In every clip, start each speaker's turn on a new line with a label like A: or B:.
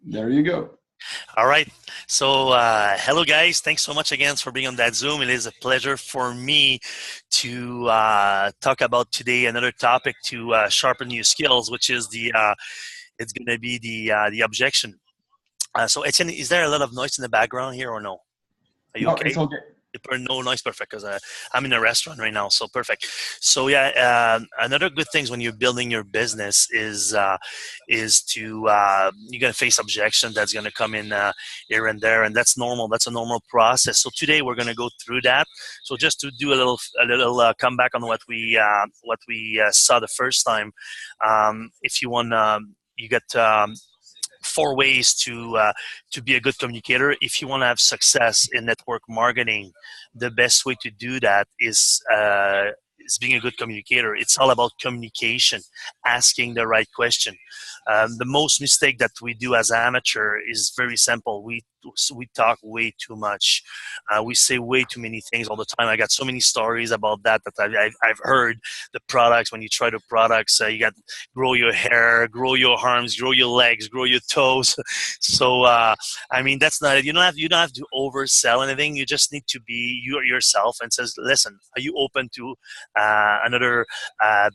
A: There you go.
B: All right. So, hello guys. Thanks so much again for being on that Zoom. It is a pleasure for me to talk about today another topic to sharpen your skills, which is it's going to be the objection. So, Etienne, is there a lot of noise in the background here or no? Are you
A: No,
B: okay?
A: it's okay.
B: No noise, perfect, because I'm in a restaurant right now, so perfect. So yeah, another good thing when you're building your business is to you're gonna face objection that's gonna come in here and there, and that's normal. That's a normal process. So today we're gonna go through that. So just to do a little comeback on what we saw the first time. If you want, you get 4 ways to be a good communicator. If you want to have success in network marketing, the best way to do that is being a good communicator. It's all about communication, asking the right question. The most mistake that we do as amateur is very simple. We talk way too much. We say way too many things all the time. I got so many stories about that I've heard. The products, when you try the products, you got grow your hair, grow your arms, grow your legs, grow your toes. So I mean, that's not it. You don't have to oversell anything. You just need to be yourself and says, listen, are you open to another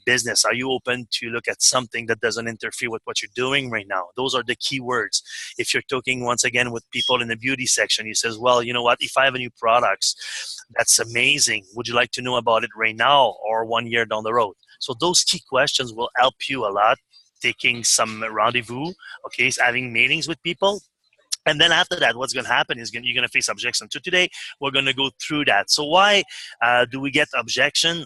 B: business? Are you open to look at something that doesn't interfere with what you're doing right now? Those are the key words. If you're talking once again with people in the beauty section, he says, well, you know what, if I have a new products, that's amazing. Would you like to know about it right now or 1 year down the road? So those key questions will help you a lot, taking some rendezvous, okay, so having meetings with people. And then after that, what's going to happen is you're going to face objection. So today, we're going to go through that. So why do we get objection?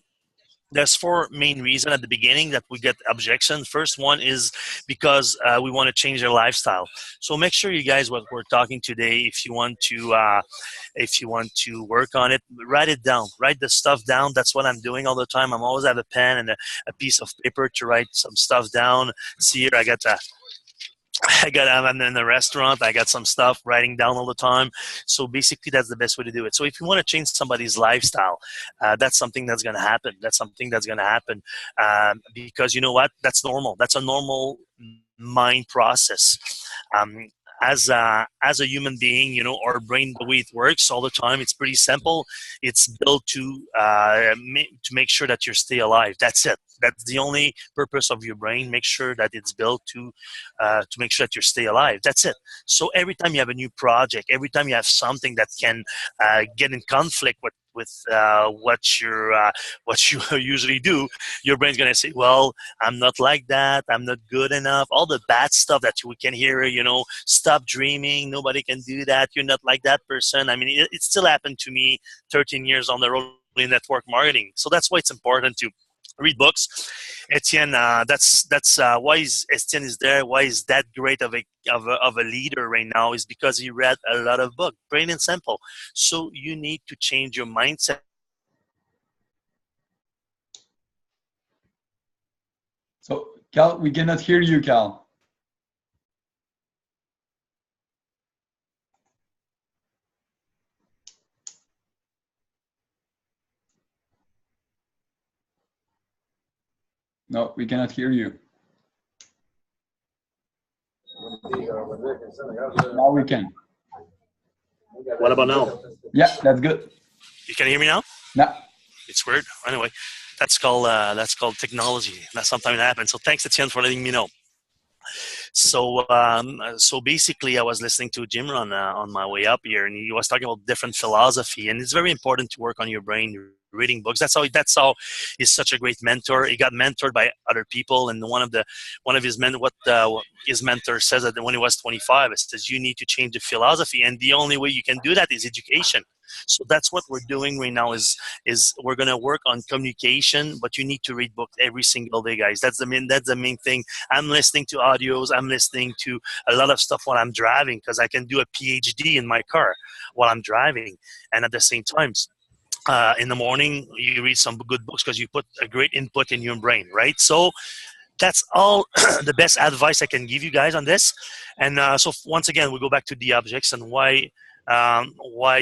B: There's 4 main reasons at the beginning that we get objection. First one is because we want to change their lifestyle. So make sure you guys, what we're talking today, if you want to work on it, write it down. Write the stuff down. That's what I'm doing all the time. I'm always have a pen and a piece of paper to write some stuff down. See here, I'm in the restaurant. I got some stuff writing down all the time. So basically, that's the best way to do it. So if you want to change somebody's lifestyle, that's something that's going to happen. That's something that's going to happen because you know what? That's normal. That's a normal mind process. As a human being, you know, our brain, the way it works all the time, it's pretty simple. It's built to make sure that you stay alive. That's it. That's the only purpose of your brain. Make sure that it's built to make sure that you stay alive. That's it. So every time you have a new project, every time you have something that can get in conflict with what you usually do, your brain's gonna say, "Well, I'm not like that. I'm not good enough." All the bad stuff that we can hear, you know, stop dreaming. Nobody can do that. You're not like that person. I mean, it still happened to me 13 years on the road in network marketing. So that's why it's important to read books. Etienne, that's why Etienne is there. Why is that great of a leader right now? Is because he read a lot of books, plain and simple. So you need to change your mindset.
A: So Cal, we cannot hear you, Cal. No, we cannot hear you. Now we can.
B: What about now?
A: Yeah, that's good.
B: You can hear me now?
A: No.
B: It's weird. Anyway, that's called technology. That sometimes happens. So thanks, Etienne, for letting me know. So basically, I was listening to Jim on my way up here, and he was talking about different philosophy, and it's very important to work on your brain. Reading books. That's how he's such a great mentor. He got mentored by other people, and one of his mentor says that when he was 25, it says you need to change the philosophy, and the only way you can do that is education. So that's what we're doing right now. Is we're gonna work on communication, but you need to read books every single day, guys. That's the main thing. I'm listening to audios. I'm listening to a lot of stuff while I'm driving because I can do a PhD in my car while I'm driving, and at the same time. In the morning, you read some good books because you put a great input in your brain, right? So that's all the best advice I can give you guys on this. And so once again, we go back to the objection. Why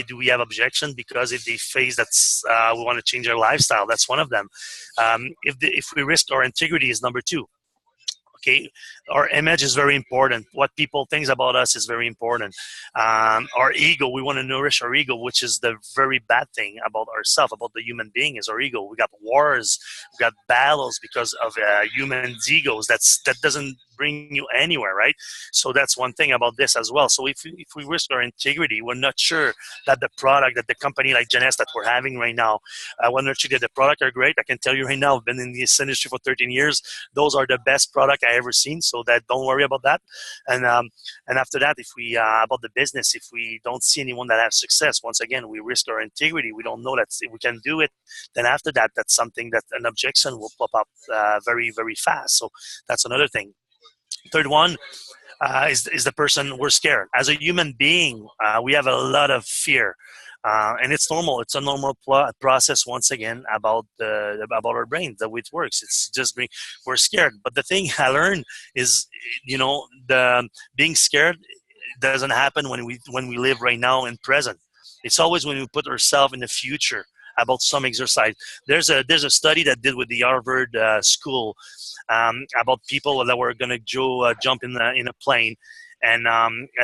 B: do we have objection? Because if they face that's we want to change our lifestyle, that's one of them. If we risk our integrity is number 2. Okay, Our image is very important. What people think about us is very important. Our ego, we want to nourish our ego, which is the very bad thing about ourselves, about the human being, is our ego. We got wars, we got battles because of humans' egos. That doesn't bring you anywhere, right? So that's one thing about this as well. So if we risk our integrity, we're not sure that the product, that the company like Genes that we're having right now, we're not sure that the product are great. I can tell you right now, I've been in this industry for 13 years. Those are the best product I ever seen. So that don't worry about that. And after that, if we about the business, if we don't see anyone that has success, once again, we risk our integrity. We don't know that if we can do it. Then after that, that's something that an objection will pop up very, very fast. So that's another thing. Third one is the person we're scared. As a human being, we have a lot of fear. And it's normal. It's a normal process. Once again, about our brain, the way it works. It's just we're scared. But the thing I learned is, the being scared doesn't happen when we live right now in present. It's always when we put ourselves in the future about some exercise. There's a study that did with the Harvard school about people that were gonna jump in a plane. And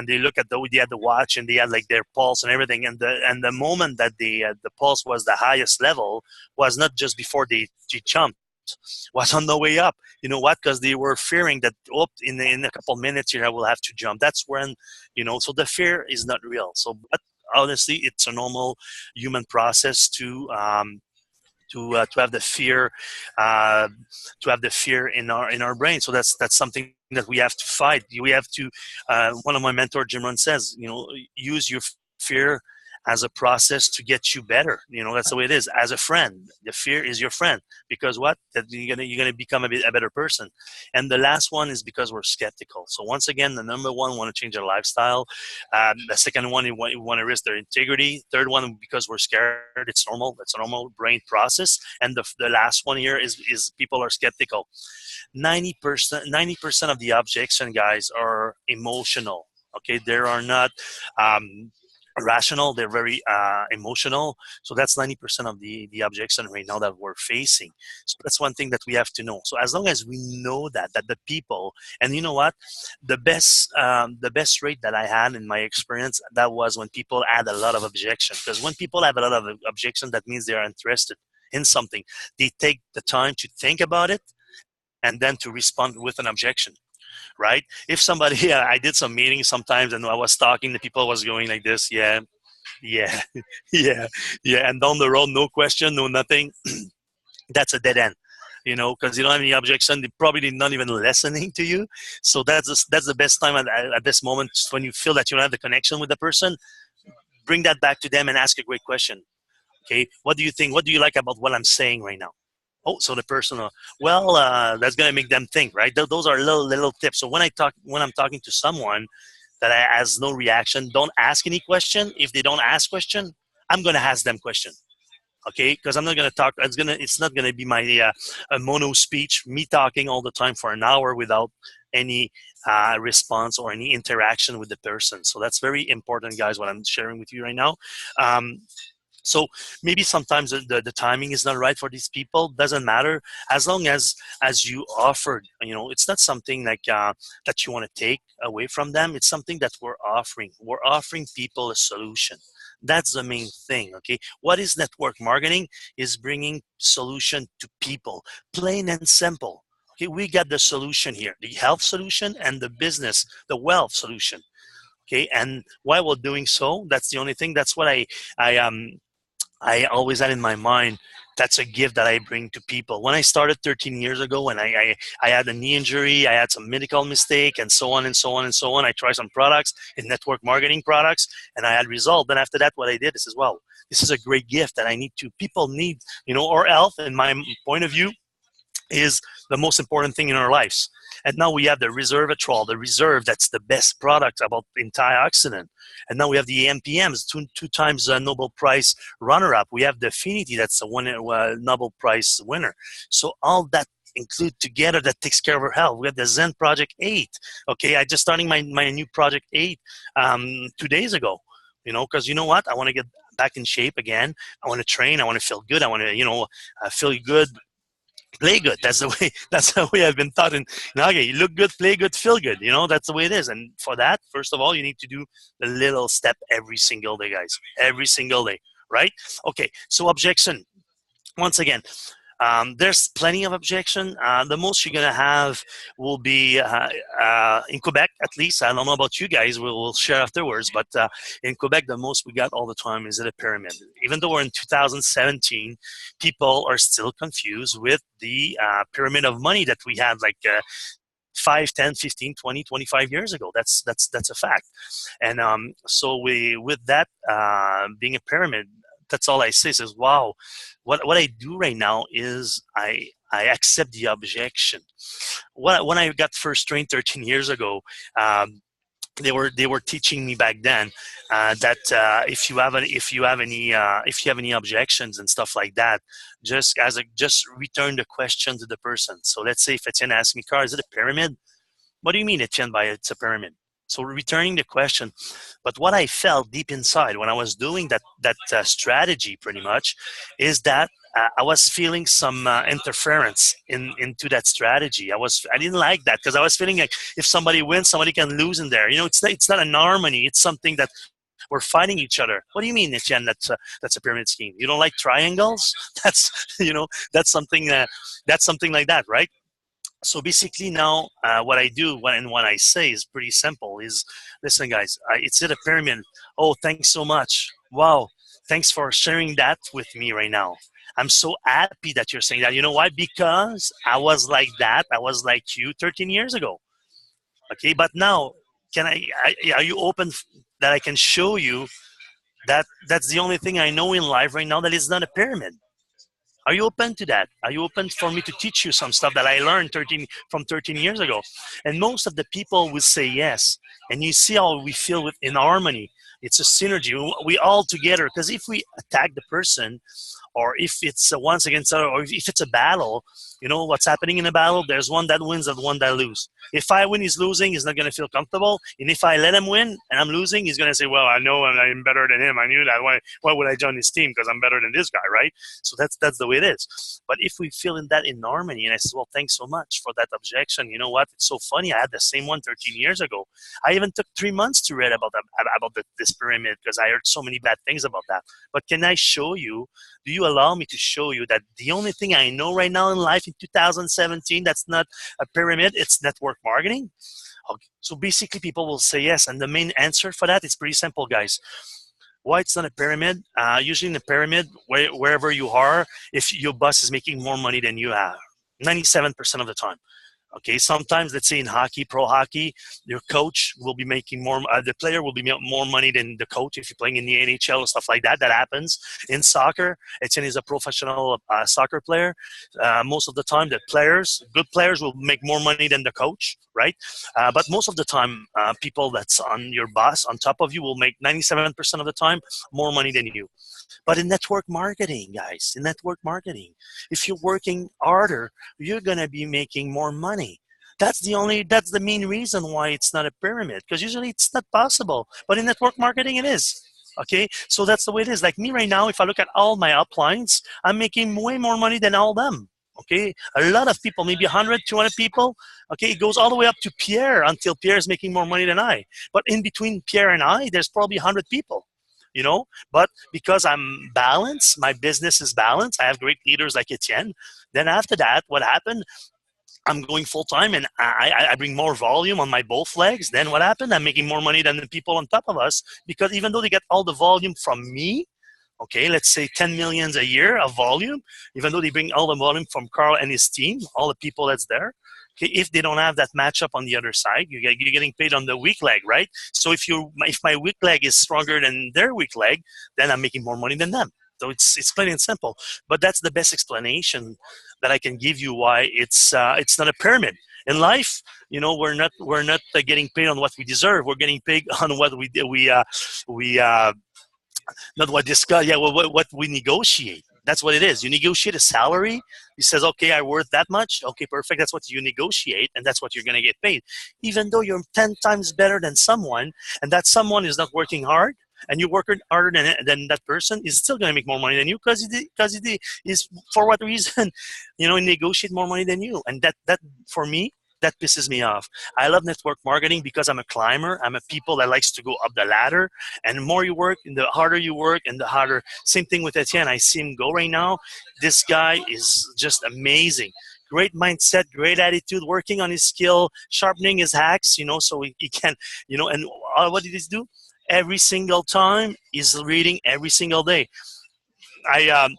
B: they look at they had the watch and they had like their pulse and everything, and the moment that the pulse was the highest level was not just before they jumped, was on the way up. You know what? Because they were fearing that in a couple minutes here I will have to jump. That's when so the fear is not real. So, but honestly, it's a normal human process to have the fear, in our brain. So that's something that we have to fight. We have to. One of my mentors, Jim Rohn, says, use your fear as a process to get you better. That's the way it is. As a friend, the fear is your friend, because what? That you're gonna become a better person. And the last one is because we're skeptical. So once again, the number one, want to change our lifestyle. The second one, you want to risk their integrity. Third one, because we're scared. It's normal. It's a normal brain process. And the last one here is people are skeptical. 90% of the objection, guys, are emotional. Okay, they are not rational. They're very emotional. So that's 90% of the objection right now that we're facing. So that's one thing that we have to know. So as long as we know that the people, and you know what, the best rate that I had in my experience, that was when people had a lot of objection. Because when people have a lot of objection, that means they're interested in something. They take the time to think about it and then to respond with an objection. Right? If somebody, I did some meetings sometimes, and I was talking, the people was going like this, yeah, yeah, yeah, yeah, and down the road, no question, no nothing. That's a dead end, because you don't have any objection. They probably not even listening to you. So that's the best time at this moment, when you feel that you don't have the connection with the person. Bring that back to them and ask a great question. Okay, what do you think? What do you like about what I'm saying right now? Oh, so the person, that's going to make them think, right? Those are little tips. So when I'm talking to someone that has no reaction, don't ask any question. If they don't ask question, I'm going to ask them question. Okay, because I'm not going to talk. It's not going to be my a mono speech, me talking all the time for an hour without any response or any interaction with the person. So that's very important, guys, what I'm sharing with you right now. So maybe sometimes the timing is not right for these people. Doesn't matter, as long as you offered. It's not something like that you want to take away from them. It's something that we're offering. We're offering people a solution. That's the main thing. Okay, what is network marketing? Is bringing solution to people, plain and simple. Okay, we got the solution here: the health solution and the business, the wealth solution. Okay, and while we're doing so, that's the only thing. That's what I always had in my mind. That's a gift that I bring to people. When I started 13 years ago, when I had a knee injury, I had some medical mistake, and so on and so on and so on. I tried some products in network marketing products, and I had result. Then after that, what I did is, well, this is a great gift that people need, our health, in my point of view, is the most important thing in our lives. And now we have the resveratrol, the reserve, that's the best product about antioxidant. And now we have the AMPMs, two times Nobel Prize runner-up. We have the Affinity, that's a Nobel Prize winner. So all that include together, that takes care of our health. We have the Zen Project 8. Okay, I just starting my new Project 8 2 days ago. Because you know what? I want to get back in shape again. I want to train. I want to feel good. I want to, feel good Play good. That's the way. That's the way I've been taught. And okay, you look good, play good, feel good. You know, that's the way it is. And for that, first of all, you need to do the little step every single day, guys. Every single day, right? Okay. So objection. Once again, there's plenty of objection. The most you're gonna have will be in Quebec, at least. I don't know about you guys. We'll share afterwards. But in Quebec, the most we got all the time is a pyramid. Even though we're in 2017, people are still confused with the pyramid of money that we had like 5, 10, 15, 20, 25 years ago. That's a fact. And so with that being a pyramid, that's all I say is, wow, what I do right now is I accept the objection. When I got first trained 13 years ago, they were teaching me back then that if you have any objections and stuff like that, just return the question to the person. So let's say if Etienne asks me, Carl, is it a pyramid? What do you mean, Etienne, by it's a pyramid? So returning the question. But what I felt deep inside when I was doing that strategy pretty much is that I was feeling some interference into that strategy. I didn't like that because I was feeling like if somebody wins, somebody can lose in there. You know, it's not an harmony. It's something that we're fighting each other. What do you mean, Etienne? That's a pyramid scheme. You don't like triangles? That's that's something like that, right? So basically now what I do what I say is pretty simple is, listen guys, it's in a pyramid. Oh, thanks so much. Wow. Thanks for sharing that with me right now. I'm so happy that you're saying that. You know why? Because I was like that. I was like you 13 years ago. Okay. But now are you open that I can show you that that's the only thing I know in life right now that is not a pyramid? Are you open to that? Are you open for me to teach you some stuff that I learned 13 years ago? And most of the people will say yes. And you see how we feel in harmony. It's a synergy. We all together. Because if we attack the person, or if it's once against other, or if it's a battle, you know what's happening in a battle? There's one that wins and one that loses. If I win, he's losing. He's not going to feel comfortable. And if I let him win and I'm losing, he's going to say, well, I know I'm better than him. I knew that. Why would I join his team? Because I'm better than this guy, right? So that's the way it is. But if we feel in that in harmony, and I said, well, thanks so much for that objection. You know what? It's so funny. I had the same one 13 years ago. I even took 3 months to read about this pyramid because I heard so many bad things about that. But can I show you? Do you allow me to show you that the only thing I know right now in life in 2017 that's not a pyramid, it's network marketing? Okay. So basically people will say yes. And the main answer for that is pretty simple, guys. Why it's not a pyramid? Usually in a pyramid, wherever you are, if your boss is making more money than you have, 97% of the time. Okay, sometimes let's say in hockey, pro hockey, your coach will be making more. The player will be more money than the coach if you're playing in the NHL or stuff like that. That happens in soccer. Etienne is a professional soccer player. Most of the time, the good players, will make more money than the coach, right? But most of the time, people that's on your boss, on top of you, will make 97% of the time more money than you. But in network marketing, guys, if you're working harder, you're going to be making more money. That's the main reason why it's not a pyramid, because usually it's not possible. But in network marketing, it is. Okay, so that's the way it is. Like me right now, if I look at all my uplines, I'm making way more money than all them. Okay, a lot of people, maybe 100, 200 people. Okay, it goes all the way up to Pierre until Pierre is making more money than I. But in between Pierre and I, there's probably 100 people. But because I'm balanced, my business is balanced, I have great leaders like Etienne. Then after that, what happened? I'm going full time and I bring more volume on my both legs. Then what happened? I'm making more money than the people on top of us, because even though they get all the volume from me, okay, let's say 10 millions a year of volume, even though they bring all the volume from Carl and his team, all the people that's there, okay, if they don't have that matchup on the other side, you're getting paid on the weak leg, right? So if my weak leg is stronger than their weak leg, then I'm making more money than them. So it's plain and simple. But that's the best explanation that I can give you why it's not a pyramid. In life, we're not getting paid on what we deserve. We're getting paid on what not what discuss. Yeah, what we negotiate. That's what it is. You negotiate a salary. He says, okay, I'm worth that much. Okay, perfect. That's what you negotiate, and that's what you're going to get paid. Even though you're 10 times better than someone, and that someone is not working hard, and you work harder than that person, is still going to make more money than you because he is for what reason, negotiate more money than you. And that for me, that pisses me off. I love network marketing because I'm a climber. I'm a people that likes to go up the ladder. And the more you work, and the harder you work, and the harder. Same thing with Etienne. I see him go right now. This guy is just amazing. Great mindset, great attitude, working on his skill, sharpening his hacks, so he can, and what did he do? Every single time he's reading every single day. I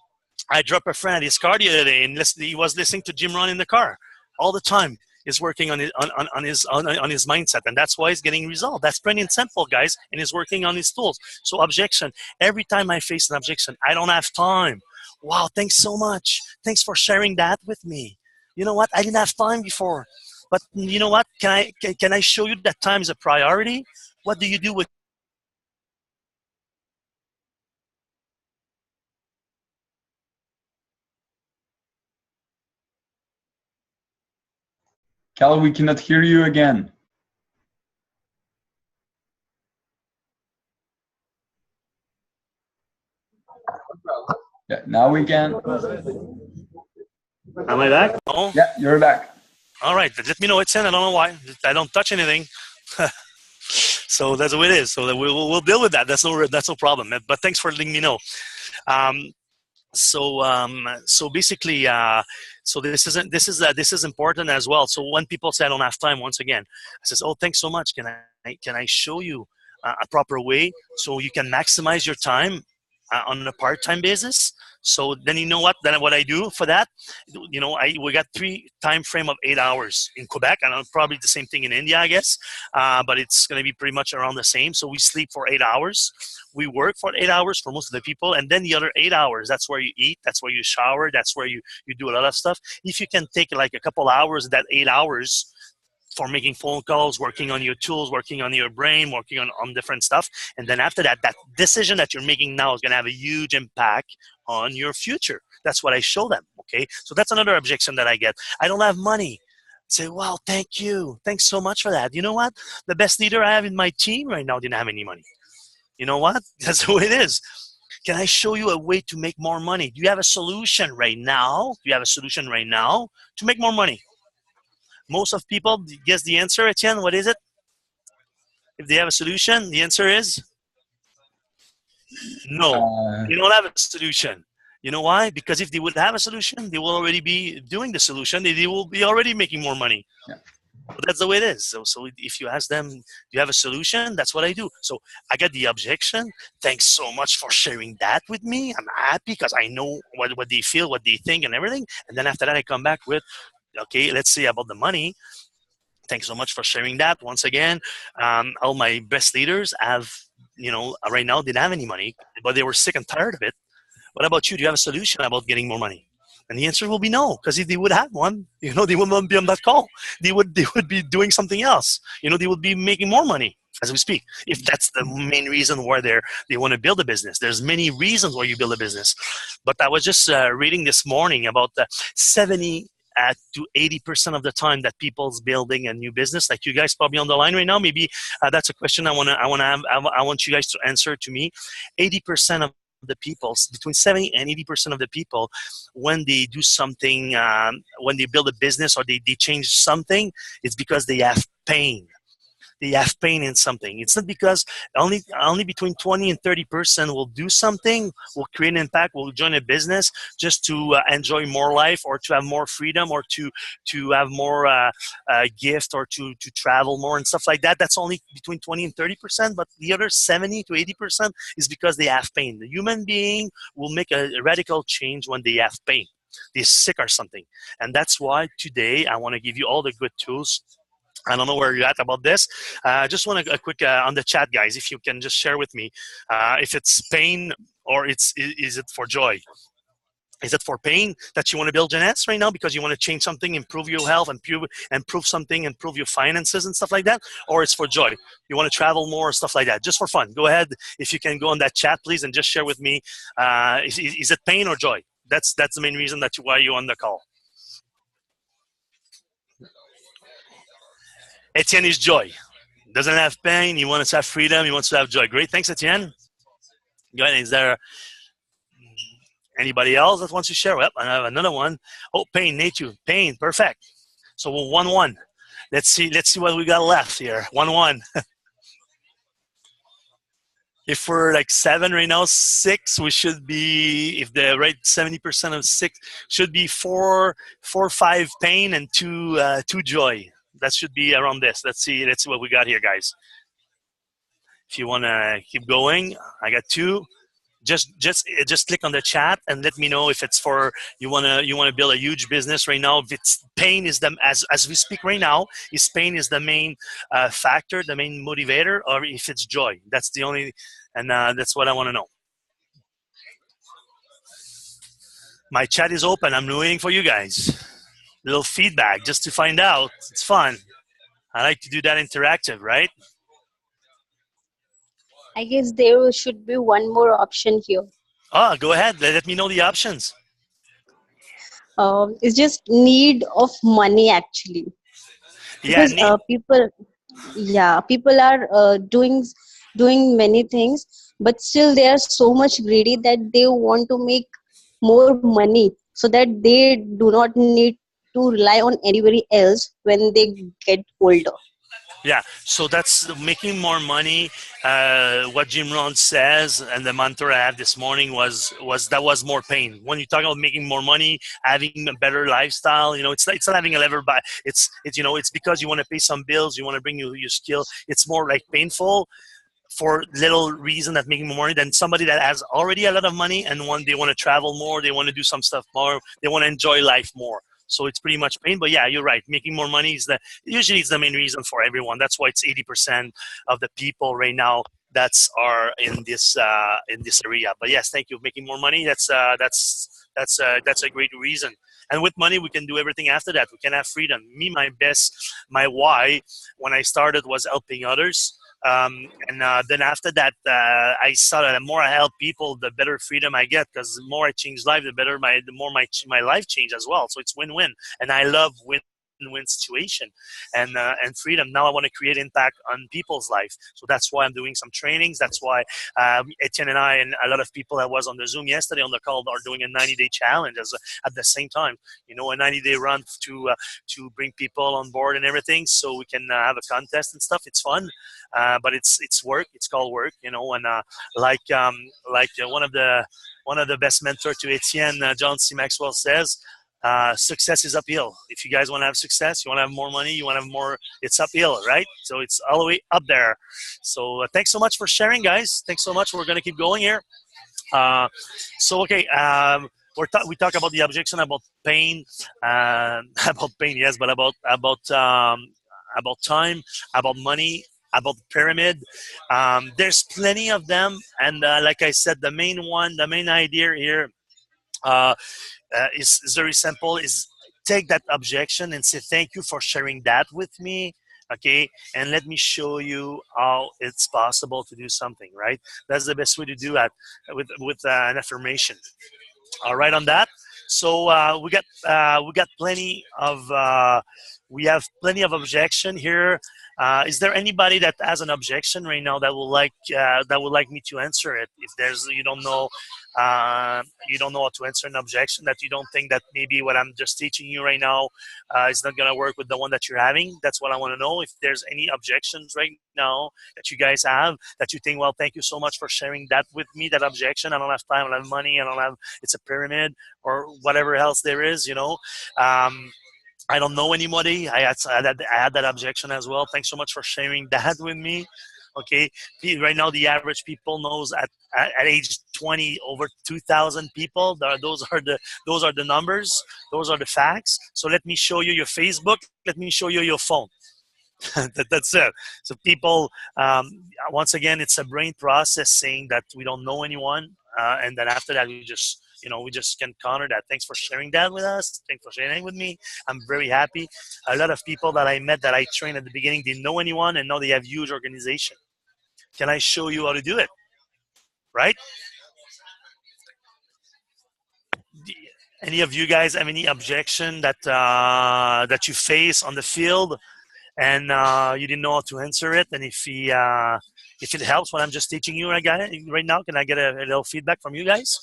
B: dropped a friend at his car the other day, and he was listening to Jim Rohn in the car all the time. Is working on his mindset, and that's why he's getting results. That's plain and simple, guys, and he's working on his tools. So objection. Every time I face an objection, I don't have time. Wow, thanks so much. Thanks for sharing that with me. You know what? I didn't have time before, but you know what? Can I show you that time is a priority? What do you do with?
A: Cal, we cannot hear you again. Yeah, now we can.
B: Am I back? Oh.
A: Yeah, you're back.
B: All right, let me know it's in. I don't know why. I don't touch anything. So that's the way it is. So we'll deal with that. That's no problem. But thanks for letting me know. So basically, so this is important as well. So when people say I don't have time, once again, I says, oh, thanks so much. Can I show you a proper way so you can maximize your time on a part-time basis? So then then what I do for that, we got 3 time frame of 8 hours in Quebec, and probably the same thing in India, I guess, but it's going to be pretty much around the same. So we sleep for 8 hours. We work for 8 hours for most of the people, and then the other 8 hours, that's where you eat, that's where you shower, that's where you do a lot of stuff. If you can take like a couple hours, that 8 hours, for making phone calls, working on your tools, working on your brain, working on different stuff. And then after that decision that you're making now is going to have a huge impact on your future. That's what I show them, okay? So that's another objection that I get. I don't have money. Say, wow, thank you. Thanks so much for that. You know what? The best leader I have in my team right now didn't have any money. You know what? That's the way it is. Can I show you a way to make more money? Do you have a solution right now? Do you have a solution right now to make more money? Most of people guess the answer, Etienne. What is it? If they have a solution, the answer is no. They don't have a solution. You know why? Because if they would have a solution, they will already be doing the solution. They will be already making more money. Yeah. So that's the way it is. So if you ask them, do you have a solution? That's what I do. So I get the objection. Thanks so much for sharing that with me. I'm happy because I know what they feel, what they think, and everything. And then after that, I come back with, okay, let's say about the money. Thanks so much for sharing that. Once again, all my best leaders have, right now didn't have any money, but they were sick and tired of it. What about you? Do you have a solution about getting more money? And the answer will be no, because if they would have one, they would not be on that call. They would be doing something else. They would be making more money as we speak. If that's the main reason why they want to build a business. There's many reasons why you build a business. But I was just reading this morning about 70 to 80% of the time that people's building a new business, like you guys probably on the line right now. Maybe that's a question I want you guys to answer to me. 80% of the people, between 70 and 80% of the people, when they do something, when they build a business or they change something, it's because they have pain. They have pain in something. It's not because only between 20 and 30% will do something, will create an impact, will join a business just to enjoy more life or to have more freedom or to have more gift or to travel more and stuff like that. That's only between 20 and 30%, but the other 70 to 80% is because they have pain. The human being will make a radical change when they have pain. They're sick or something. And that's why today I want to give you all the good tools. I don't know where you're at about this. I just want a quick on the chat, guys, if you can just share with me if it's pain or is it for joy? Is it for pain that you want to build Jeunesse right now because you want to change something, improve your health, improve something, improve your finances and stuff like that? Or it's for joy? You want to travel more, stuff like that, just for fun. Go ahead. If you can go on that chat, please, and just share with me. Is it pain or joy? That's the main reason why you're on the call. Etienne is joy. Doesn't have pain. He wants to have freedom. He wants to have joy. Great. Thanks, Etienne. Go ahead. Is there anybody else that wants to share? Well, I have another one. Oh, Pain, Natu, Pain, perfect. So we're 1-1. Let's see what we got left here. 1-1. If we're like 7 right now, 6, we should be, if the right 70% of 6 should be 4, 5 pain and 2 joy. That should be around this. Let's see what we got here, guys. If you want to keep going, I got 2. Just click on the chat and let me know if it's for you wanna build a huge business right now. If it's pain is the as we speak right now, is pain is the main factor, the main motivator, or if it's joy. That's the only, and that's what I want to know. My chat is open. I'm waiting for you guys. Little feedback just to find out. It's fun. I like to do that interactive, right?
C: I guess there should be one more option here.
B: Oh, go ahead. Let me know the options.
C: It's just need of money actually,
B: Yeah,
C: because people are doing many things, but still they are so much greedy that they want to make more money so that they do not need to rely on anybody else when they get older.
B: Yeah, so that's making more money. What Jim Rohn says, and the mantra I had this morning was that was more pain. When you talk about making more money, having a better lifestyle, it's not having a lever, but it's because you want to pay some bills, you want to bring your skill. It's more like painful for little reason that making more money than somebody that has already a lot of money and they want to travel more, they want to do some stuff more, they want to enjoy life more. So it's pretty much pain, but yeah, you're right. Making more money usually it's the main reason for everyone. That's why it's 80% of the people right now are in this area. But yes, thank you. Making more money. That's a great reason. And with money, we can do everything after that. We can have freedom. My why when I started was helping others. Then after that, I saw that the more I help people, the better freedom I get. Because the more I change life, the more my life change as well. So it's win-win, and I love win-win situation and freedom. Now I want to create impact on people's life. So that's why I'm doing some trainings. That's why Etienne and I and a lot of people that was on the Zoom yesterday on the call are doing a 90-day challenge at the same time. A 90-day run to bring people on board and everything, so we can have a contest and stuff. It's fun. But it's work. It's called work, and like one of the best mentors to Etienne, John C. Maxwell says, success is uphill. If you guys want to have success, you want to have more money, you want to have more, it's uphill, right? So it's all the way up there. So thanks so much for sharing, guys. Thanks so much. We're going to keep going here. Okay. We talk about the objection, about pain, about pain, yes, but about time, about money, about the pyramid. There's plenty of them, and like I said, the main idea here is very simple: is take that objection and say thank you for sharing that with me. Okay, and let me show you how it's possible to do something. Right, that's the best way to do that with an affirmation. All right, on that. So we got plenty of we have plenty of objection here. Is there anybody that has an objection right now that would like me to answer it? If there's you don't know how to answer an objection, that you don't think that maybe what I'm just teaching you right now is not gonna work with the one that you're having. That's what I want to know. If there's any objections right now that you guys have that you think, well, thank you so much for sharing that with me. That objection, I don't have time, I don't have money, it's a pyramid or whatever else there is. I don't know anybody. I had that objection as well. Thanks so much for sharing that with me. Okay, right now the average people knows at age 20 over 2,000 people. Those are the numbers. Those are the facts. So let me show you your Facebook. Let me show you your phone. That's it. So people, once again, it's a brain processing that we don't know anyone, and then after that we just can counter that. Thanks for sharing that with us. Thanks for sharing with me. I'm very happy. A lot of people that I met that I trained at the beginning didn't know anyone, and now they have huge organization. Can I show you how to do it? Right? Any of you guys have any objection that you face on the field? and you didn't know how to answer it, and if it helps what I'm just teaching you right now, can I get a little feedback from you guys?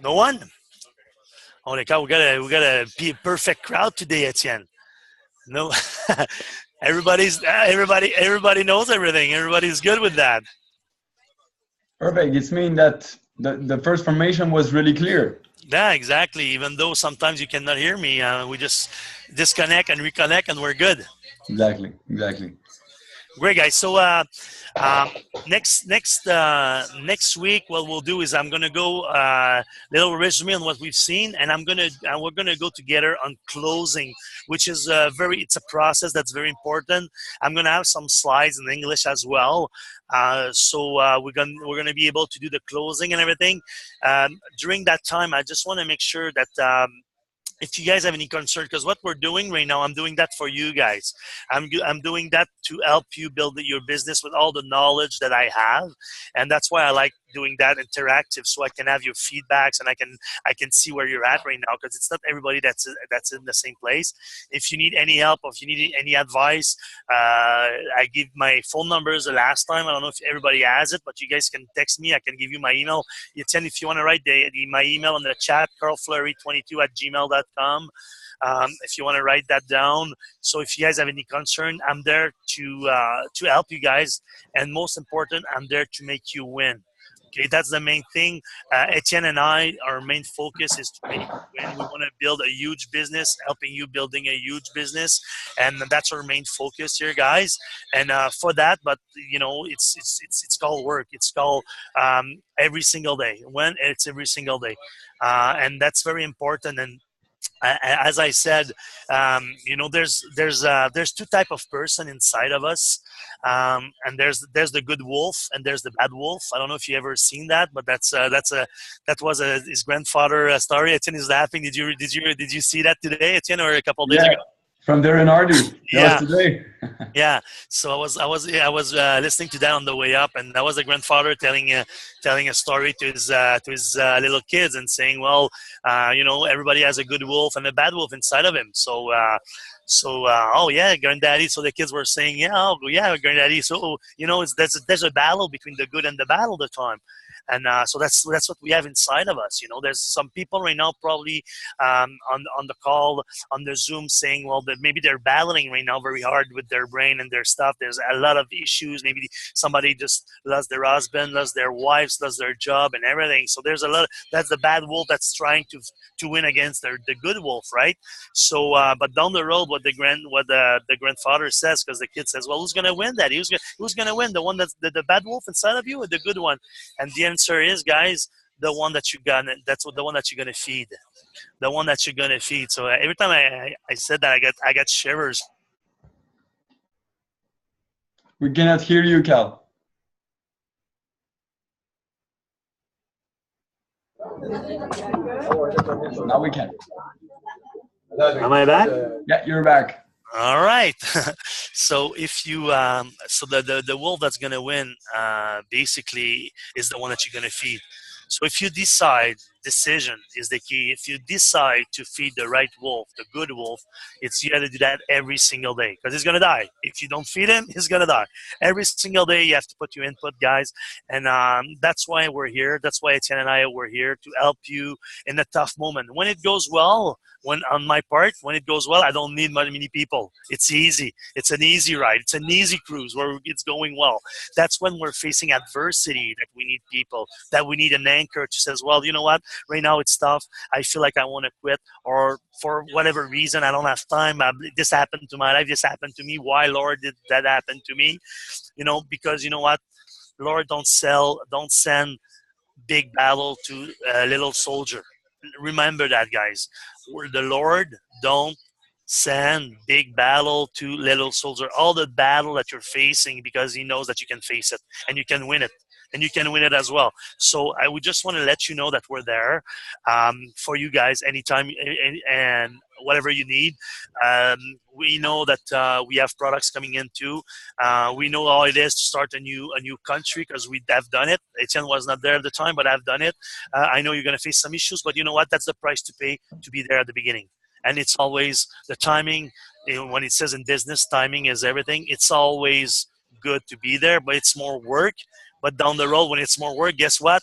B: No one? Holy cow, we gotta be a perfect crowd today, Etienne. No, everybody knows everything. Everybody's good with that.
A: Perfect. It means that the first formation was really clear.
B: Yeah, exactly. Even though sometimes you cannot hear me, we just disconnect and reconnect, and we're good.
A: Exactly. Exactly.
B: Great, guys. So next week, what we'll do is I'm gonna go little resume on what we've seen, and we're gonna go together on closing, which is it's a process that's very important. I'm gonna have some slides in English as well, so we're gonna be able to do the closing and everything. During that time, I just want to make sure that. If you guys have any concern, because what we're doing right now, I'm doing that for you guys. I'm doing that to help you build your business with all the knowledge that I have, and that's why I like doing that interactive, so I can have your feedbacks and I can see where you're at right now, because it's not everybody that's in the same place. If you need any help, or if you need any advice, I give my phone numbers the last time. I don't know if everybody has it, but you guys can text me. I can give you my email. If you want to write my email in the chat, carlfleury22@gmail.com. If you want to write that down. So if you guys have any concern, I'm there to help you guys, and most important, I'm there to make you win. Okay, that's the main thing. Etienne and our main focus is to make you win. We want to build a huge business, helping you building a huge business, and that's our main focus here, guys. And for that, but it's called work. It's called every single day. When it's every single day, and that's very important. And as I said, there's two type of person inside of us, and there's the good wolf and there's the bad wolf. I don't know if you ever seen that, but that was his grandfather story. Etienne is laughing. Did you see that today, Etienne, or a couple days ago?
A: From there in Ardu.
B: Yeah.
A: That was today.
B: Yeah. So I was listening to that on the way up, and that was a grandfather telling a story to his little kids and saying, well, everybody has a good wolf and a bad wolf inside of him. So oh yeah, granddaddy. So the kids were saying, yeah, granddaddy. So there's a battle between the good and the bad all the time. And so that's what we have inside of us. There's some people right now probably on the call, on the Zoom, saying, well, that maybe they're battling right now very hard with their brain and their stuff. There's a lot of issues. Maybe somebody just lost their husband, lost their wives, lost their job and everything. So there's a lot. That's the bad wolf that's trying to win against the good wolf, right? So, but down the road, what the grandfather says, because the kid says, well, who's gonna win that? Who's gonna win? The one that's the bad wolf inside of you, or the good one? And the answer is, guys, the one that you got. That's the one that you're gonna feed. The one that you're gonna feed. So every time I said that, I got shivers.
A: We cannot hear you, Cal. Now we can.
D: Am I back?
A: Yeah, you're back.
B: All right. So if you so the wolf that's gonna win basically is the one that you're gonna feed. So if you decide, decision is the key. If you decide to feed the right wolf, the good wolf, you got to do that every single day, because he's gonna die. If you don't feed him, he's gonna die. Every single day you have to put your input, guys, and that's why we're here. That's why Etienne and I were here, to help you in a tough moment. When it goes well, when it goes well, I don't need many people. It's easy. It's an easy ride. It's an easy cruise where it's going well. That's when we're facing adversity that we need people, that we need an anchor to says, well, you know what? Right now it's tough. I feel like I want to quit, or for whatever reason, I don't have time. This happened to my life. This happened to me. Why, Lord, did that happen to me? Because you know what? Lord, don't send big battle to a little soldier. Remember that, guys. The Lord don't send big battle to little soldier. All the battle that you're facing, because he knows that you can face it and you can win it. and you can win it as well. So I would just want to let you know that we're there for you guys anytime and whatever you need. We know that we have products coming in too. We know how it is to start a new country because we have done it. Etienne was not there at the time, but I've done it. I know you're going to face some issues, but you know what? That's the price to pay to be there at the beginning. And it's always the timing. When it says in business, timing is everything. It's always good to be there, but it's more work. But down the road, when it's more work, guess what?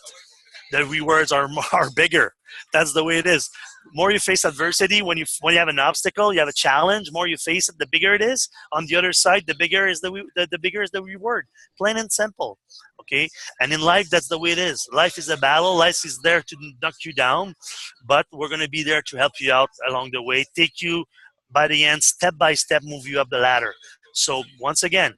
B: The rewards are bigger. That's the way it is. More you face adversity, when you have an obstacle, you have a challenge. More you face it, the bigger it is. On the other side, the bigger is the bigger is the reward. Plain and simple. Okay. And in life, that's the way it is. Life is a battle. Life is there to knock you down, but we're going to be there to help you out along the way. Take you by the end, step by step, move you up the ladder. So once again,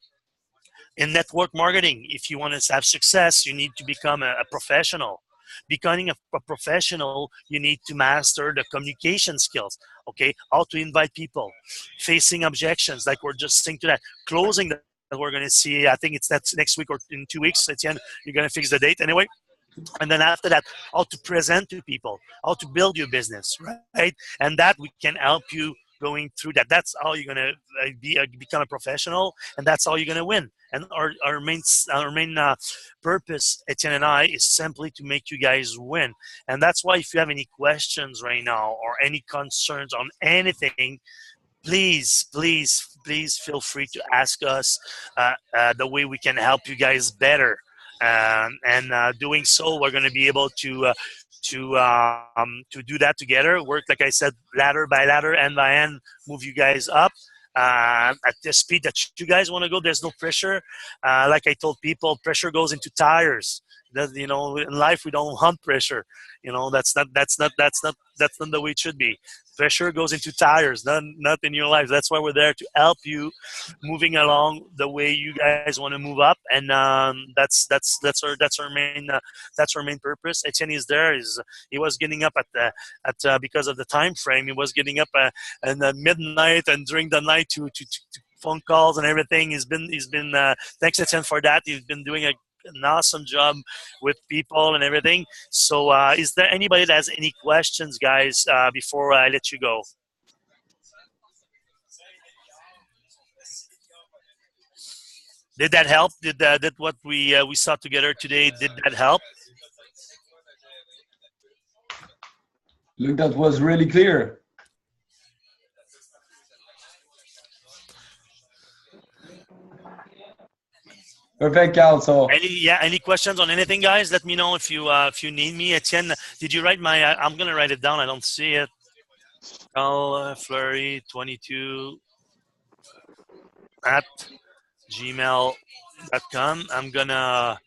B: in network marketing, if you want to have success, you need to become a professional. Becoming a professional, you need to master the communication skills, okay? How to invite people, facing objections, like we're just saying to that, closing that we're going to see. I think that's next week or in 2 weeks. Etienne, you're going to fix the date anyway. And then after that, how to present to people, how to build your business, right? And that we can help you going through that. That's how you're going to become a professional, and that's how you're going to win. And our main purpose, Etienne and I, is simply to make you guys win. And that's why if you have any questions right now or any concerns on anything, please feel free to ask us the way we can help you guys better. Doing so, we're going to be able to do that together. Work, like I said, ladder by ladder, end by end, move you guys up at the speed that you guys want to go. There's no pressure. Like I told people, pressure goes into tires. That, you know, in life we don't hunt pressure. You know, that's not the way it should be. Pressure goes into tires, not in your life. That's why we're there to help you moving along the way you guys want to move up, and that's our main purpose. Etienne is there. He was getting up at because of the time frame. He was getting up in the midnight and during the night to phone calls and everything. He's been thanks Etienne for that. He's been doing an awesome job with people and everything. So is there anybody that has any questions, guys, before I let you go? Did that help? Did what we saw together today, did that help?
A: Look, that was really clear. Perfect, Carl. So
B: any questions on anything, guys? Let me know if you need me. Etienne, did you write my? I'm gonna write it down. I don't see it. Carl Fleury 22 at gmail.com. I'm gonna.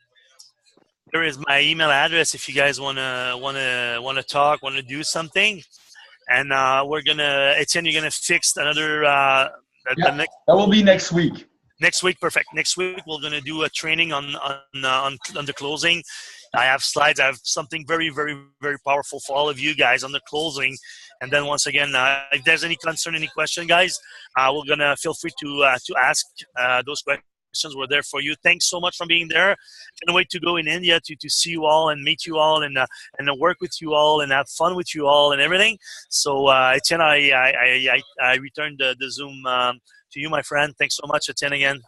B: Here is my email address if you guys wanna talk, wanna do something, and we're gonna. Etienne, you're gonna fix another.
A: That will be next week.
B: Next week, perfect. Next week, we're going to do a training on the closing. I have slides. I have something very, very, very powerful for all of you guys on the closing. And then once again, if there's any concern, any question, guys, we're going to feel free to ask those questions. We're there for you. Thanks so much for being there. Can't wait to go in India to see you all and meet you all and work with you all and have fun with you all and everything. So, Etienne, I returned the Zoom to you, my friend. Thanks so much, Etienne, again.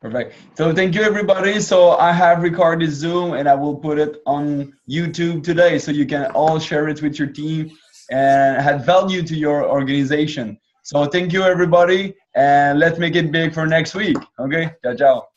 A: Perfect. So thank you, everybody. So I have recorded Zoom and I will put it on YouTube today so you can all share it with your team and add value to your organization. So thank you, everybody, and let's make it big for next week. Okay? Ciao, ciao.